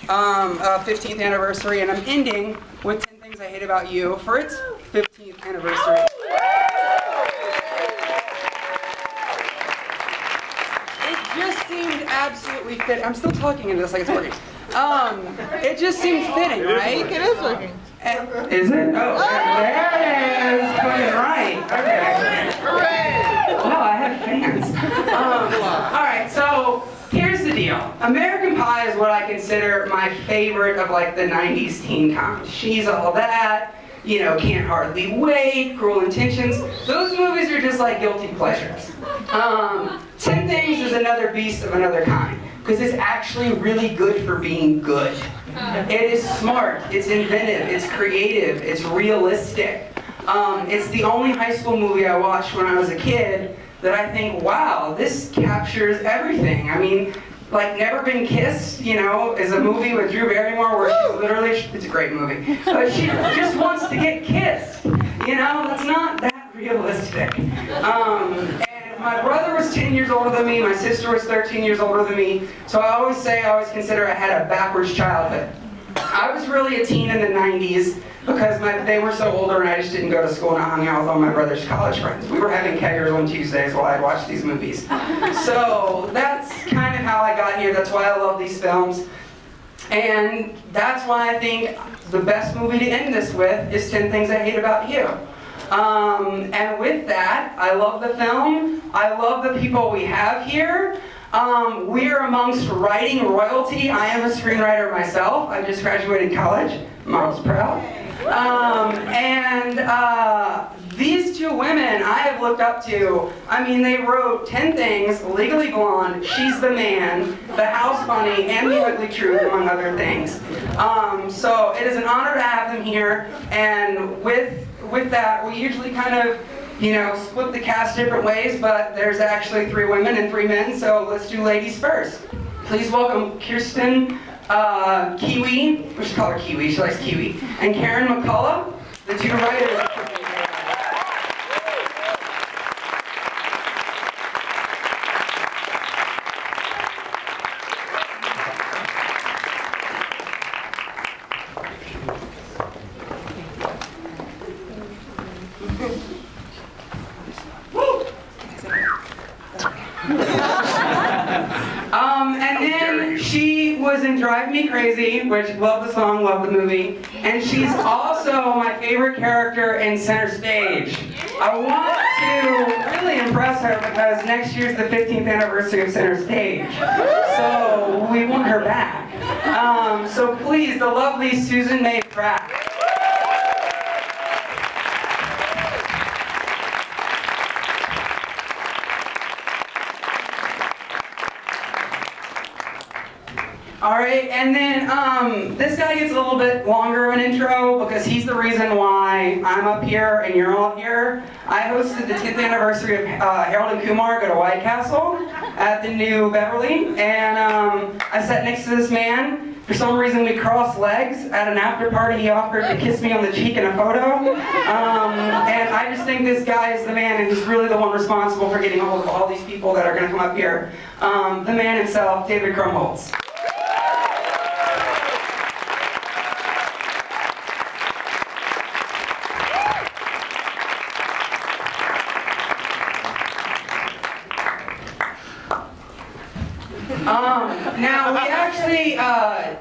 15th anniversary, and I'm ending with 10 Things I Hate About You for its 15th anniversary. It just seemed absolutely fit. I'm still talking into this like it's working. It just seemed fitting, right? It is working. Is it? Oh, there it is. Fucking right. Okay. Hooray! Wow, I have fans. All right, so here's the deal. American Pie is what I consider my favorite of like the 90s teen comedies. She's All That, you know, Can't Hardly Wait, Cruel Intentions. Those movies are just like guilty pleasures. 10 Things is another beast of another kind, because it's actually really good for being good. It is smart, it's inventive, it's creative, it's realistic. It's the only high school movie I watched when I was a kid that I think, wow, this captures everything. I mean, like Never Been Kissed, you know, is a movie with Drew Barrymore where she's literally, it's a great movie, but she just wants to get kissed. You know, that's not that realistic. And my brother was 10 years older than me, my sister was 13 years older than me, so I always consider I had a backwards childhood. I was really a teen in the 90s because they were so older and I just didn't go to school and I hung out with all my brother's college friends. We were having keggers on Tuesdays while I'd watch these movies. So that's kind of how I got here. That's why I love these films. And that's why I think the best movie to end this with is 10 Things I Hate About You. And with that, I love the film. I love the people we have here. We are amongst writing royalty. I am a screenwriter myself. I just graduated college. Mom's proud. These two women I have looked up to. I mean, they wrote 10 Things, Legally Blonde, She's the Man, The House Bunny, and The Ugly Truth, among other things. So it is an honor to have them here. And with that, we usually kind of, you know, split the cast different ways, but there's actually 3 women and 3 men, so let's do ladies first. Please welcome Kirsten Kiwi, we should call her Kiwi, she likes Kiwi, and Karen McCullough, the 2 writers. And then she was in Drive Me Crazy, which love the song, love the movie. And she's also my favorite character in Center Stage. I want to really impress her because next year's the 15th anniversary of Center Stage. So we want her back. So please, the lovely Susan Mae Pratt. Alright, and then this guy gets a little bit longer of an intro because he's the reason why I'm up here and you're all here. I hosted the 10th anniversary of Harold and Kumar Go to White Castle at the New Beverly, and I sat next to this man. For some reason we crossed legs. At an after party he offered to kiss me on the cheek in a photo. And I just think this guy is the man, and he's really the one responsible for getting a hold of all these people that are going to come up here. The man himself, David Krumholtz. Now, we actually,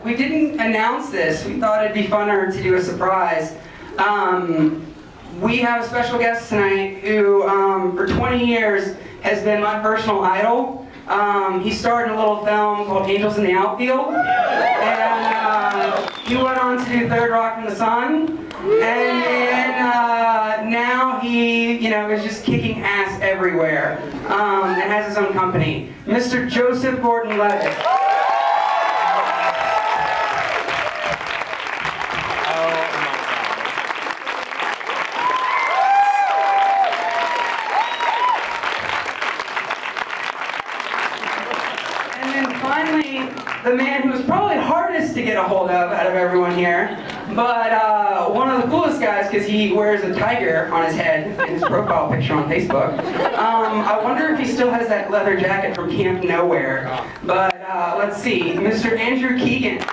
we didn't announce this. We thought it'd be funner to do a surprise. We have a special guest tonight who, for 20 years, has been my personal idol. He starred in a little film called Angels in the Outfield. And he went on to do Third Rock from the Sun. And then now he, you know, is just kicking ass everywhere and has his own company. Mr. Joseph Gordon-Levitt. And then finally, the man who was probably hardest to get a hold of out of everyone here, but one of the coolest guys because he wears a tiger on his head in his profile picture on Facebook. I wonder if he still has that leather jacket from Camp Nowhere. But let's see, Mr. Andrew Keegan.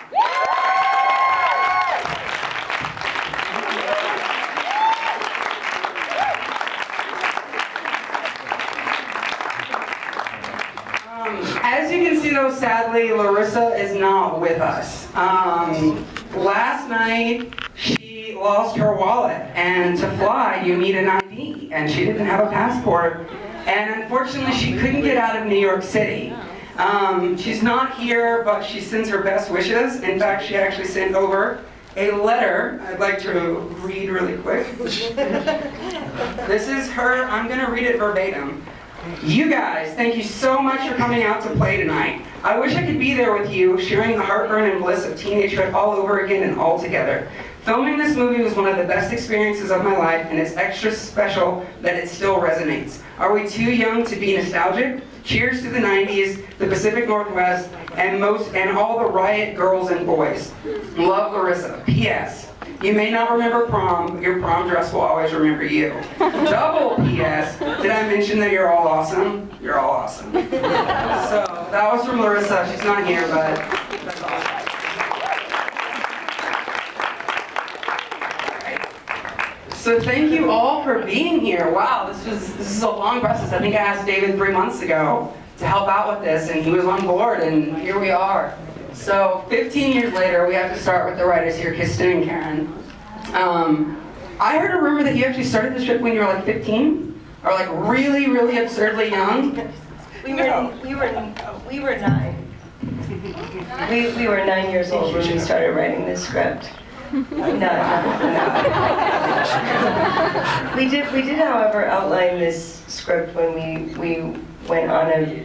not with us. Last night, she lost her wallet, and to fly, you need an ID, and she didn't have a passport, and unfortunately, she couldn't get out of New York City. She's not here, but she sends her best wishes. In fact, she actually sent over a letter I'd like to read really quick. This is her, I'm gonna read it verbatim. You guys, thank you so much for coming out to play tonight. I wish I could be there with you, sharing the heartburn and bliss of teenagehood all over again and all together. Filming this movie was one of the best experiences of my life, and it's extra special that it still resonates. Are we too young to be nostalgic? Cheers to the 90s, the Pacific Northwest, and all the riot girls and boys. Love, Larissa. P.S. You may not remember prom, but your prom dress will always remember you. Double P.S. Did I mention that you're all awesome? You're all awesome. So that was from Larissa. She's not here, but that's awesome. So thank you all for being here. Wow, this is a long process. I think I asked David 3 months ago to help out with this, and he was on board, and here we are. So 15 years later, we have to start with the writers here, Kristen and Karen. I heard a rumor that you actually started the script when you were like 15, or like really, really absurdly young. We were 9. We were 9 years old when we started writing this script. No. We did, however, outline this script when we went on a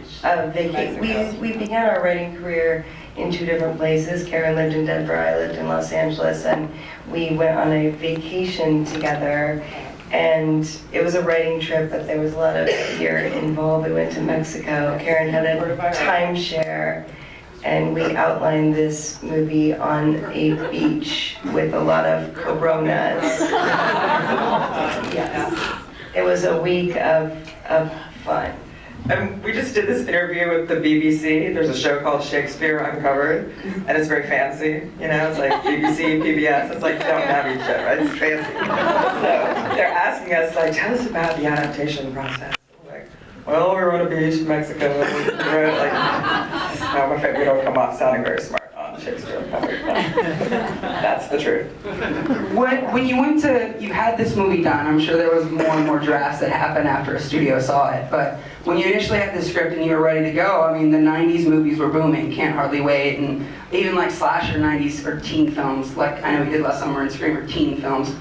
vacation. We began our writing career in 2 different places. Karen lived in Denver, I lived in Los Angeles, and we went on a vacation together. And it was a writing trip, but there was a lot of fear involved. We went to Mexico. Karen had a timeshare. And we outlined this movie on a beach with a lot of coronas. Yes. It was a week of fun. We just did this interview with the BBC. There's a show called Shakespeare Uncovered, and it's very fancy. You know, it's like BBC, PBS. It's like Downton Abbey shit, right? It's fancy. So they're asking us, like, tell us about the adaptation process. Well, we were on a beach in Mexico, and we wrote, like, no, I'm afraid we don't come off sounding very smart on Shakespeare Uncovered. That's the truth. When you went to, you had this movie done, I'm sure there was more and more drafts that happened after a studio saw it, but when you initially had the script and you were ready to go, I mean, the 90s movies were booming, Can't Hardly Wait, and even like slasher 90s or teen films, like I know we did last summer in Scream, or teen films.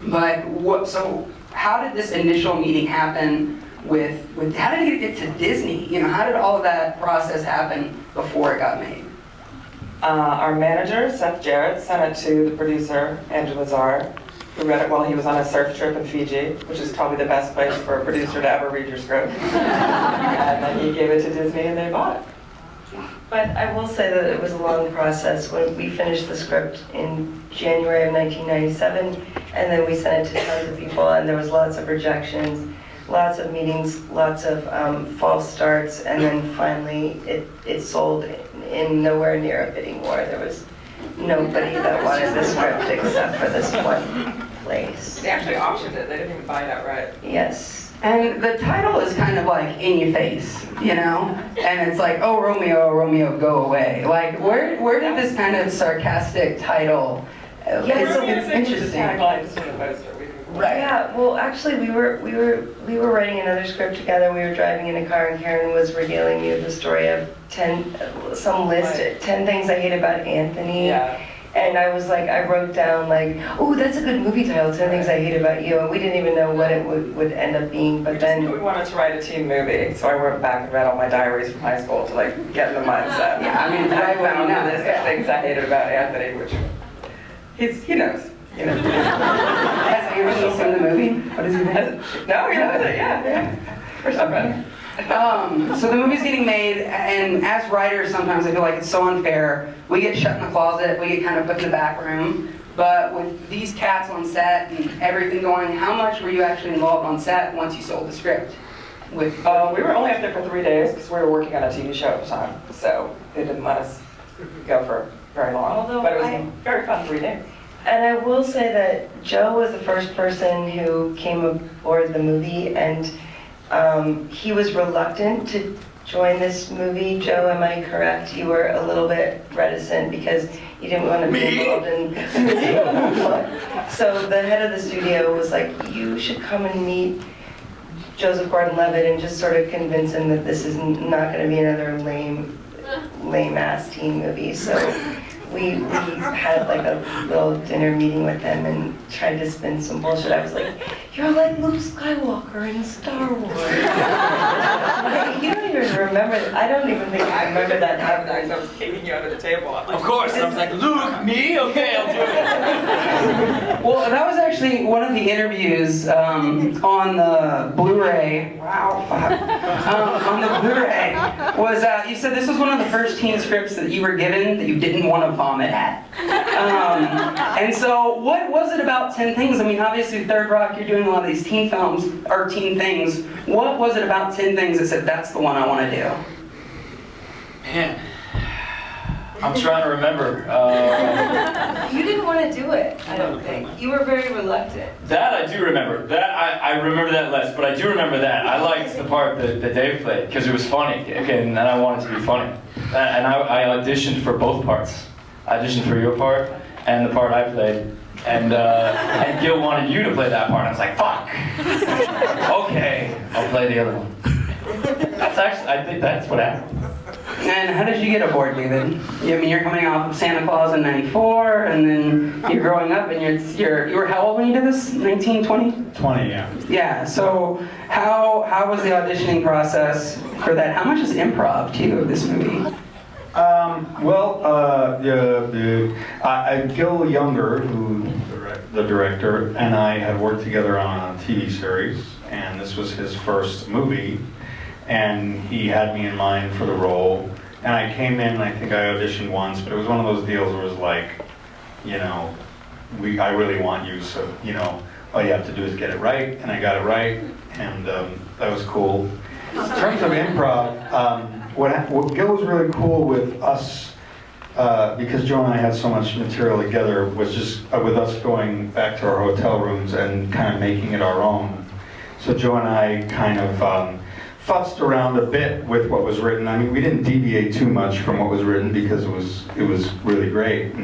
But so how did this initial meeting happen with how did it get to Disney? You know, how did all of that process happen before it got made? Our manager, Seth Jarrett, sent it to the producer, Andrew Lazar, who read it while he was on a surf trip in Fiji, which is probably the best place for a producer to ever read your script. And then he gave it to Disney and they bought it. But I will say that it was a long process. When we finished the script in January of 1997, and then we sent it to tons of people, and there was lots of rejections. Lots of meetings, lots of false starts, and then finally it sold in nowhere near a bidding war. There was nobody that wanted the script except for this one place. They actually auctioned it. They didn't even buy it outright. Yes. And the title is kind of like in your face, you know? And it's like, oh, Romeo, go away. Like, where did this kind of sarcastic title? It's interesting. Right. Yeah. Well, actually, we were writing another script together. We were driving in a car, and Karen was regaling me the story of 10 things I hate about Anthony. Yeah. And I was like, I wrote down like, oh, that's a good movie title, 10 Things I Hate About You. And we didn't even know what it would end up being, but then... We wanted to write a teen movie, so I went back and read all my diaries from high school to like get in the mindset. Yeah, I mean, I found know this things I hated about Anthony, which he knows. You know. Has Andrew seen the movie? What is his name? No, he knows it, yeah. For some reason. So the movie's getting made, and as writers, sometimes I feel like it's so unfair. We get shut in the closet, we get kind of put in the back room. But with these cats on set and everything going, how much were you actually involved on set once you sold the script? We were only up there for 3 days because we were working on a TV show at the time, so they didn't let us go for very long. But it was a very fun 3 days. And I will say that Joe was the first person who came aboard the movie, and he was reluctant join this movie. Joe, am I correct? You were a little bit reticent because you didn't want to be involved in. So the head of the studio was like, you should come and meet Joseph Gordon-Levitt and just sort of convince him that this is not going to be another lame-ass teen movie. So we had like a little dinner meeting with him and tried to spin some bullshit. I was like, you're like Luke Skywalker in Star Wars. Like, you don't even remember, I don't even think I remember that happening. I was kicking you under the table. Of course, I was like, Luke, me? Okay, I'll do it. Well, that was actually one of the interviews on the Blu-ray. Wow, fuck. On the Blu-ray was you said this was one of the first teen scripts that you were given that you didn't want to vomit at. And so, what was it about 10 Things? I mean, obviously, Third Rock, you're doing a lot of these teen films or teen things. What was it about 10 Things that said that's the one I want to do? Man, I'm trying to remember. You didn't want to do it, I don't think. You were very reluctant. That I do remember. That I remember that less, but I do remember that. I liked the part that Dave played because it was funny, and I wanted to be funny. And I auditioned for both parts. I auditioned for your part and the part I played. And Gil wanted you to play that part. And I was like, fuck. Okay, I'll play the other one. That's actually, I think that's what happened. And how did you get aboard, David? I mean, you're coming off of Santa Claus in '94, and then you're growing up, and you were how old when you did this? 19, 20? 20, yeah. Yeah. So how was the auditioning process for that? How much is improv too of this movie? Gil Younger, who the director, and I had worked together on a TV series, and this was his first movie, and he had me in mind for the role. And I came in, I think I auditioned once, but it was one of those deals where it was like, you know, I really want you, so, you know, all you have to do is get it right, and I got it right, and that was cool. In terms of improv, what Gil was really cool with us, because Joe and I had so much material together, was just with us going back to our hotel rooms and kind of making it our own. So Joe and I kind of futzed around a bit with what was written. I mean, we didn't deviate too much from what was written because it was really great.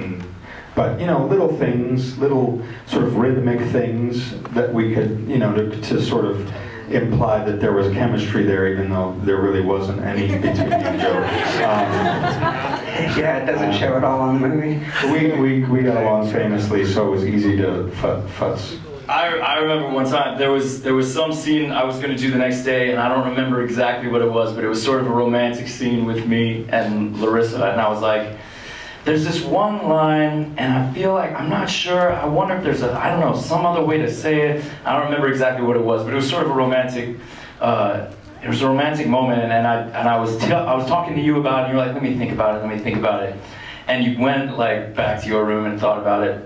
But you know, little things, little sort of rhythmic things that we could, you know, to sort of imply that there was chemistry there, even though there really wasn't any between me and Joe. Yeah, it doesn't show at all on the movie. We got along famously, so it was easy to futz. I remember one time there was some scene I was going to do the next day, and I don't remember exactly what it was, but it was sort of a romantic scene with me and Larissa, and I was like, there's this one line, and I feel like, I'm not sure, I wonder if there's I don't know, some other way to say it. I don't remember exactly what it was, but it was sort of a romantic, it was a romantic moment, and I was talking to you about it, and you were like, let me think about it. And you went like back to your room and thought about it,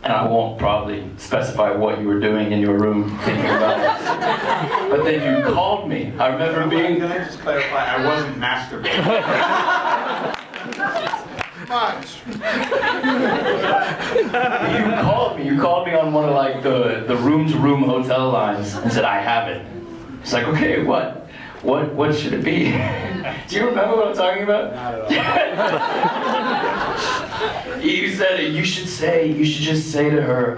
and I won't probably specify what you were doing in your room thinking about it. But then you called me. I remember being... Can I just clarify, I wasn't masturbating. Much. You called me on one of like the room-to-room hotel lines and said, I have it. It's like, okay, what should it be? Do you remember what I'm talking about? Not at all. You said you should just say to her,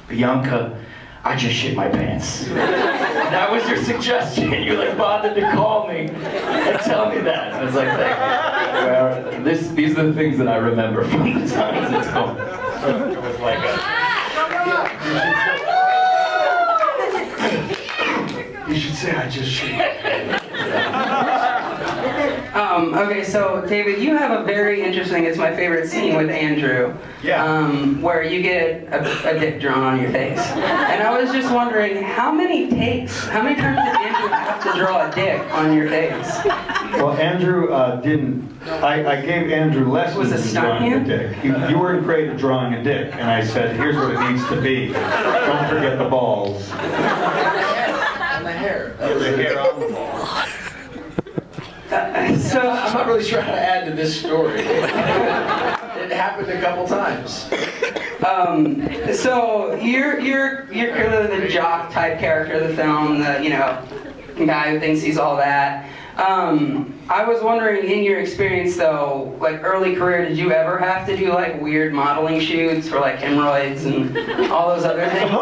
Bianca, I just shit my pants. That was your suggestion. You like bothered to call me and tell me that. And I was like, well, these are the things that I remember from the times it's home. It was like you should say I just shit my pants. Okay, so David, you have a very interesting, it's my favorite scene with Andrew. Yeah. Where you get a dick drawn on your face. And I was just wondering, how many times did Andrew have to draw a dick on your face? Well, Andrew didn't. I gave Andrew lessons Was it in stunt drawing a hand? dick. You weren't great at drawing a dick, and I said, here's what it needs to be. Don't forget the balls. And the hair. The hair on the balls. So I'm not really sure how to add to this story. It happened a couple times. So you're clearly the jock type character of the film, the guy who thinks he's all that. I was wondering, in your experience though, like early career, did you ever have to do like weird modeling shoots for like hemorrhoids and all those other things,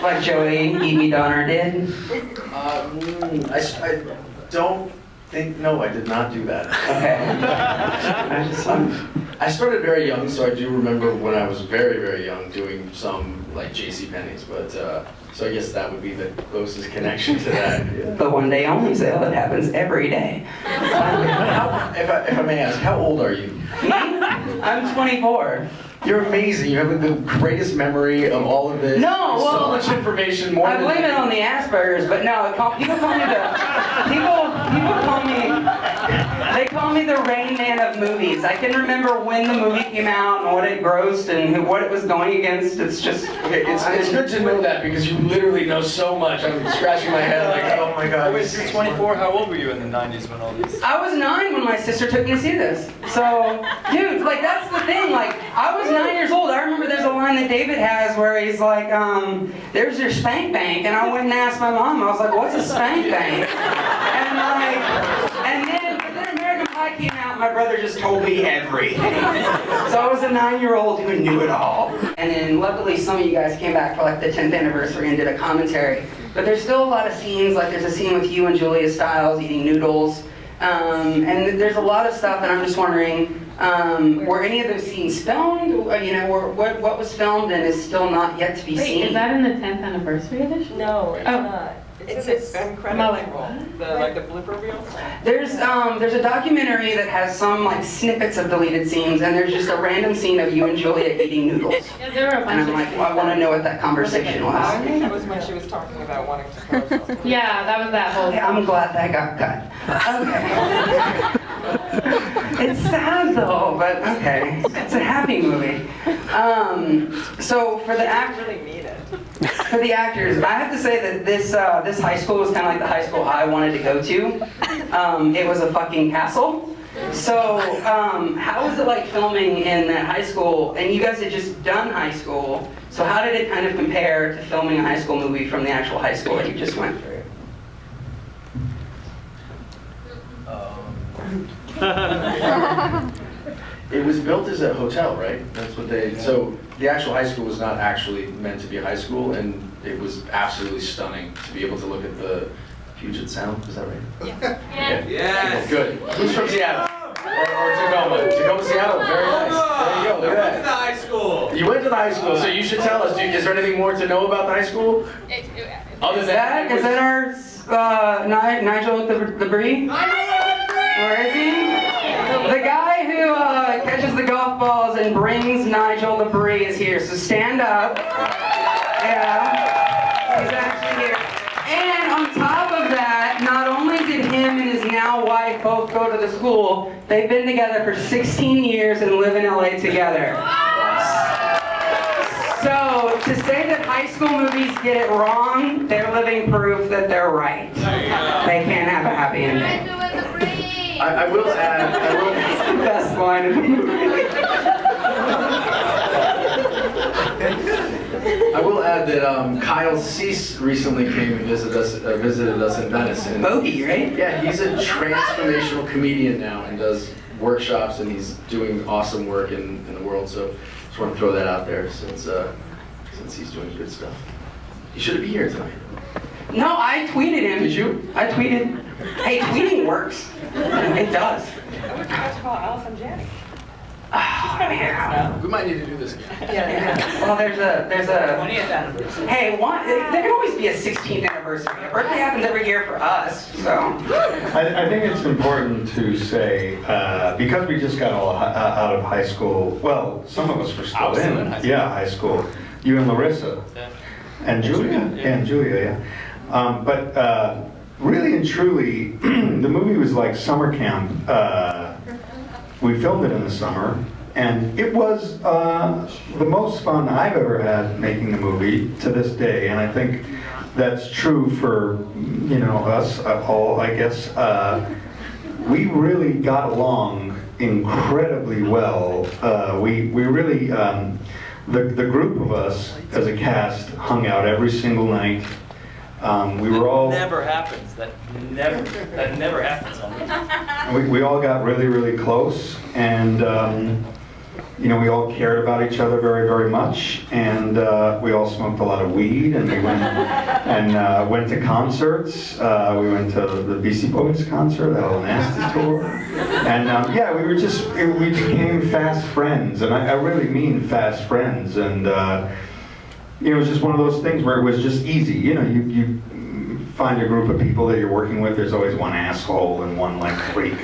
like Joey Evie Donner did? I don't think, no, I did not do that. Okay. I started very young, so I do remember when I was very, very young doing some like JCPenney's, but so I guess that would be the closest connection to that. Yeah. The one day only sale that happens every day. If I may ask, how old are you? Me? I'm 24. You're amazing. You have the greatest memory of all of this. No, There's well, so much information. More I than blame it on the Asperger's, but no, people call me they call me the Rain Man of movies. I can remember when the movie came out and what it grossed and what it was going against. It's just Okay, it's good to know that because you literally know so much. I'm scratching my head like, oh my god. Wait, you're 24. How old were you in the 90s when all these? I was 9 when my sister took me to see this. So, dude, like that's the thing. Like I was 9 years old. I remember there's a line that David has where he's like, "There's your spank bank," and I went and asked my mom. I was like, "What's a spank bank?" And then American Pie came out. My brother just told me everything. So I was a 9-year-old who knew it all. And then luckily some of you guys came back for like the 10th anniversary and did a commentary. But there's still a lot of scenes. Like there's a scene with you and Julia Stiles eating noodles. And there's a lot of stuff, and I'm just wondering, were any of those scenes filmed? You know, what was filmed and is still not yet to be Wait, seen? is that in the 10th anniversary edition? No, it's Oh. not. It's an end credits roll. Like the blooper reels. There's a documentary that has some like snippets of deleted scenes, and there's just a random scene of you and Julia eating noodles. Yeah, there were a And bunch I'm of like, well, I want to know what that conversation was. I think that was when she was talking about wanting to throw something. Yeah, that was that whole. Yeah, I'm glad that got cut. Okay. It's sad though, but okay. It's a happy movie. So for the Really mean it. For the actors, I have to say that this high school was kind of like the high school I wanted to go to. It was a fucking castle. So how was it like filming in that high school? And you guys had just done high school. So how did it kind of compare to filming a high school movie from the actual high school that you just went through? It was built as a hotel, right? That's what they. So the actual high school was not actually meant to be a high school, and it was absolutely stunning to be able to look at the Puget Sound. Is that right? Yeah. Okay. Yes. Good. Who's from Seattle? Or Tacoma? Tacoma, Seattle. Very nice. There you go. Look at that. High school. You went to the high school, so you should tell us. Is there anything more to know about the high school? Other Is than that our Nigel the Brie? Where is he? The guy who catches the golf balls and brings Nigel the Brie is here. So stand up. Yeah, he's actually here. And on top of that, not only did him and his now wife both go to the school, they've been together for 16 years and live in LA together. So to say that high school movies get it wrong, they're living proof that they're right. They can't have a happy ending. I will add. It's the best line of the movie. I will add that Kyle Cease recently came and visited us in Venice. And Bogey, right? yeah, he's a transformational comedian now and does workshops, and he's doing awesome work in the world. So just want to throw that out there since he's doing good stuff. He shouldn't be here tonight. No, I tweeted him. Did you? I tweeted. Hey, tweeting works. It does. I would have to call Allison Janney. Oh, man. We might need to do this again. Yeah. Well, there's a 20th anniversary. Hey, there can always be a 16th anniversary. A birthday happens every year for us, so. I think it's important to say, because we just got all out of high school, well, some of us were I still was still in. in high school. Yeah, high school. You and Larissa. Yeah. And Julia. And Julia, yeah. But really and truly, the movie was like summer camp. We filmed it in the summer, and it was the most fun I've ever had making the movie to this day. And I think that's true for us all, I guess. We really got along incredibly well. We really. The group of us as a cast hung out every single night. We were all Never happens. That never happens on me. we all got really, really close, and you know, we all cared about each other very, very much, and we all smoked a lot of weed, and we went to concerts. We went to the Beastie Boys concert, the Hell Nasty tour, and yeah, we became fast friends, and I really mean fast friends, and you know, it was just one of those things where it was just easy. You know, you find a group of people that you're working with. There's always one asshole and one like freak.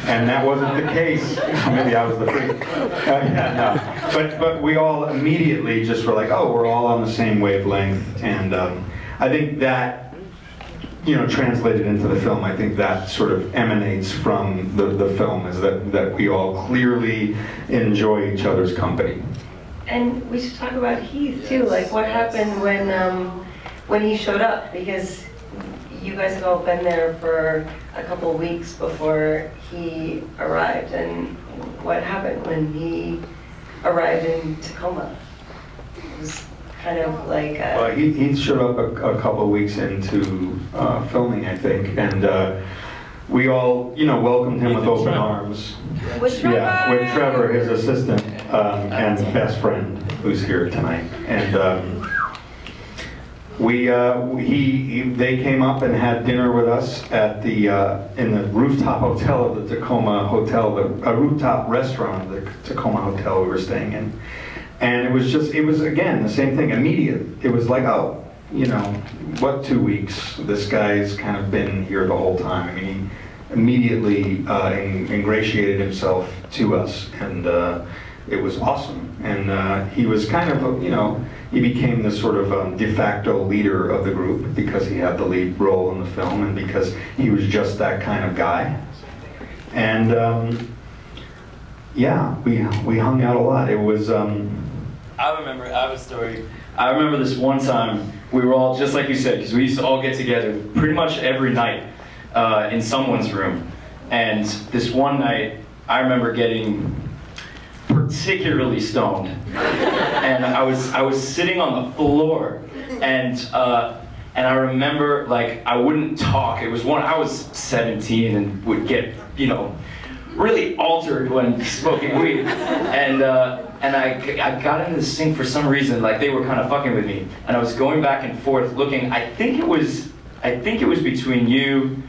And that wasn't the case. Maybe I was the freak. Yeah, no. But we all immediately just were like, oh, we're all on the same wavelength. And I think that, you know, translated into the film, I think that sort of emanates from the film, is that we all clearly enjoy each other's company. And we should talk about Heath too, like what happened when he showed up, because you guys had all been there for a couple of weeks before he arrived, and what happened when he arrived in Tacoma? It was kind of like he showed up a couple of weeks into filming, I think, and we all, you know, welcomed him with open arms. with Yeah, with Trevor, his assistant, and best friend, who's here tonight. And they came up and had dinner with us at the in the rooftop hotel of the Tacoma Hotel, a rooftop restaurant of the Tacoma Hotel we were staying in. And it was again the same thing, immediate. It was like, oh, you know, what, 2 weeks? This guy's kind of been here the whole time. I mean, he immediately ingratiated himself to us, and it was awesome. And he was kind of, you know, he became the sort of de facto leader of the group because he had the lead role in the film, and because he was just that kind of guy. And yeah, we hung out a lot. It was. I have a story. I remember this one time, we were all, just like you said, because we used to all get together pretty much every night in someone's room. And this one night, I remember getting particularly stoned. And I was sitting on the floor, and I remember, like, I wouldn't talk. I was 17 and would get, you know, really altered when smoking weed. And I got into this thing for some reason, like they were kind of fucking with me. And I was going back and forth looking, I think it was between you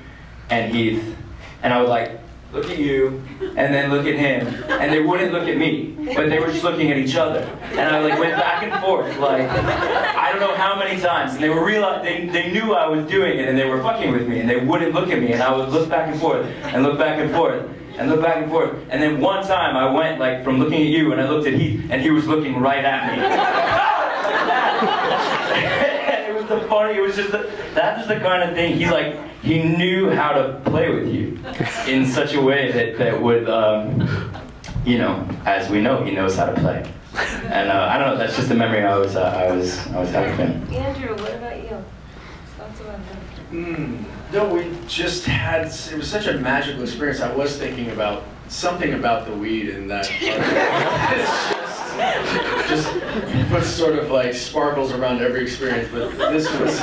and Heath. And I would like, look at you, and then look at him. And they wouldn't look at me, but they were just looking at each other. And I like went back and forth, like, I don't know how many times. And they were they knew I was doing it, and they were fucking with me, and they wouldn't look at me. And I would look back and forth, and look back and forth, and look back and forth. And then one time I went like from looking at you, and I looked at Heath, and he was looking right at me. And it was the funny, it was just that was the kind of thing, he knew how to play with you in such a way that would, you know, as we know, he knows how to play. And I don't know, that's just the memory I was having of him. Andrew, what about you? Thoughts about him? No, we just had, it was such a magical experience. I was thinking about something about the weed in that part. just puts sort of like sparkles around every experience. But this was,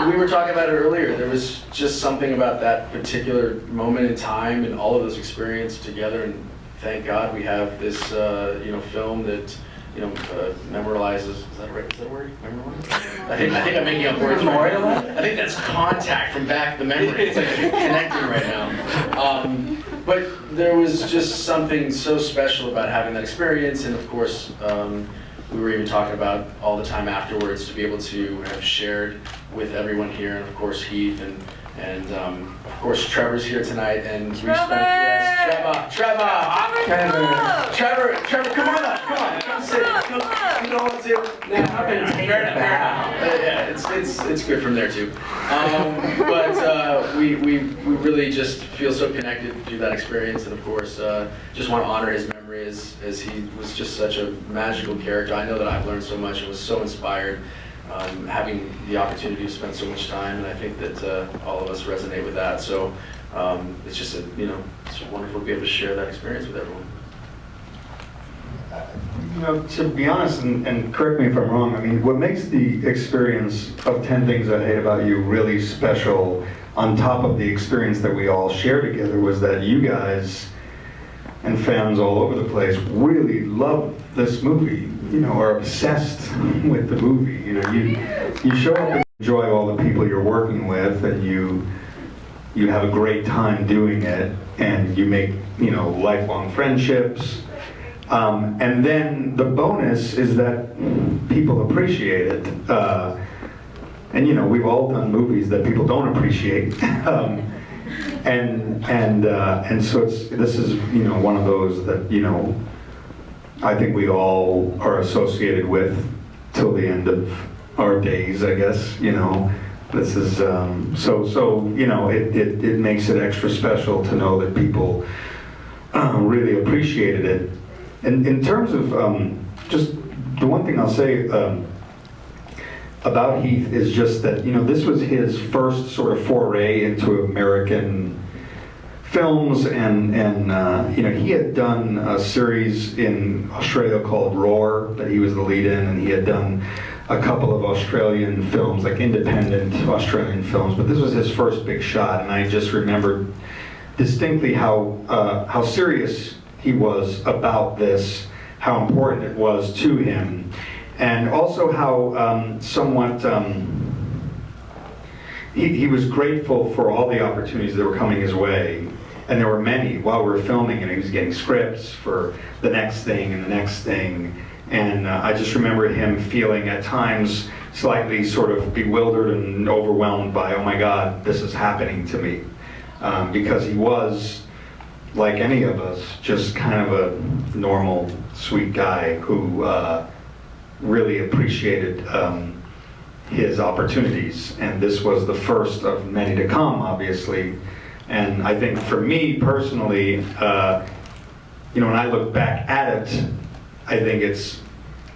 we were talking about it earlier. There was just something about that particular moment in time and all of those experiences together. And thank God we have this, you know, film that, you know, memorializes, is that right? Is that a word? Memorialize? I think I'm making up words. Memorialize? I think that's contact from back the memory. It's like connecting right now. But there was just something so special about having that experience, and of course, we were even talking about all the time afterwards to be able to have shared with everyone here, and of course Heath, and of course Trevor's here tonight, and Trevor, come on up, come sit, come on to. Now, Yeah, it's good from there too. But we really just feel so connected through that experience, and of course, just want to honor his memory as he was just such a magical character. I know that I've learned so much and was so inspired having the opportunity to spend so much time, and I think that all of us resonate with that. So it's just it's wonderful to be able to share that experience with everyone. To be honest, and correct me if I'm wrong, I mean, what makes the experience of 10 Things I Hate About You really special, on top of the experience that we all share together, was that you guys and fans all over the place really love this movie, are obsessed with the movie. You show up and enjoy all the people you're working with, and you have a great time doing it, and you make, lifelong friendships. And then the bonus is that people appreciate it. And we've all done movies that people don't appreciate. And so this is one of those that I think we all are associated with till the end of our days, I guess. This is so it makes it extra special to know that people really appreciated it. And in terms of just the one thing I'll say about Heath is just that this was his first sort of foray into American films, and he had done a series in Australia called Roar that he was the lead in, and he had done a couple of Australian films, like independent Australian films, but this was his first big shot, and I just remembered distinctly how serious he was about this, how important it was to him, and also how somewhat he was grateful for all the opportunities that were coming his way. And there were many while we were filming, and he was getting scripts for the next thing and the next thing. And I just remember him feeling at times slightly sort of bewildered and overwhelmed by, oh my God, this is happening to me. Because he was, like any of us, just kind of a normal, sweet guy who really appreciated his opportunities. And this was the first of many to come, obviously. And I think for me personally, when I look back at it,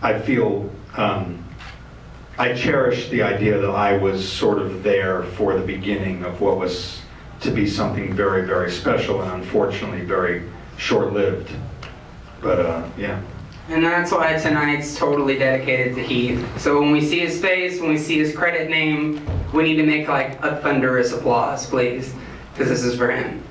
I feel, I cherish the idea that I was sort of there for the beginning of what was to be something very, very special, and unfortunately very short-lived. But yeah. And that's why tonight's totally dedicated to Heath. So when we see his face, when we see his credit name, we need to make like a thunderous applause, please, because this is for him.